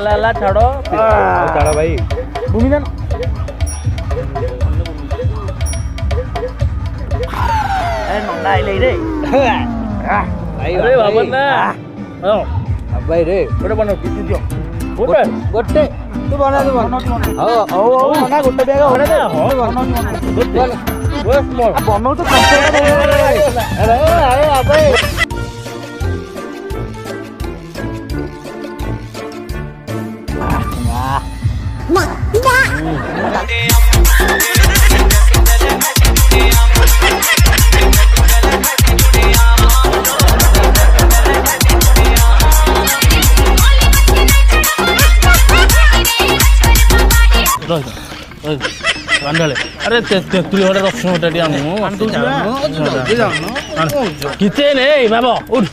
ला छाड़ो छाड़ो भाई भूमिदान नंदा आइले रे अरे बाबा ना भाई रे गोटे बनो किसी दियो गोटे गोटे तू बना हो ना गोटे बेगा होरे दे हो गोटे बस मोर बनो तो अरे अबे अरे तेतुली गोटे रसुण गोटे आनु किचे नहीं बाबा उठ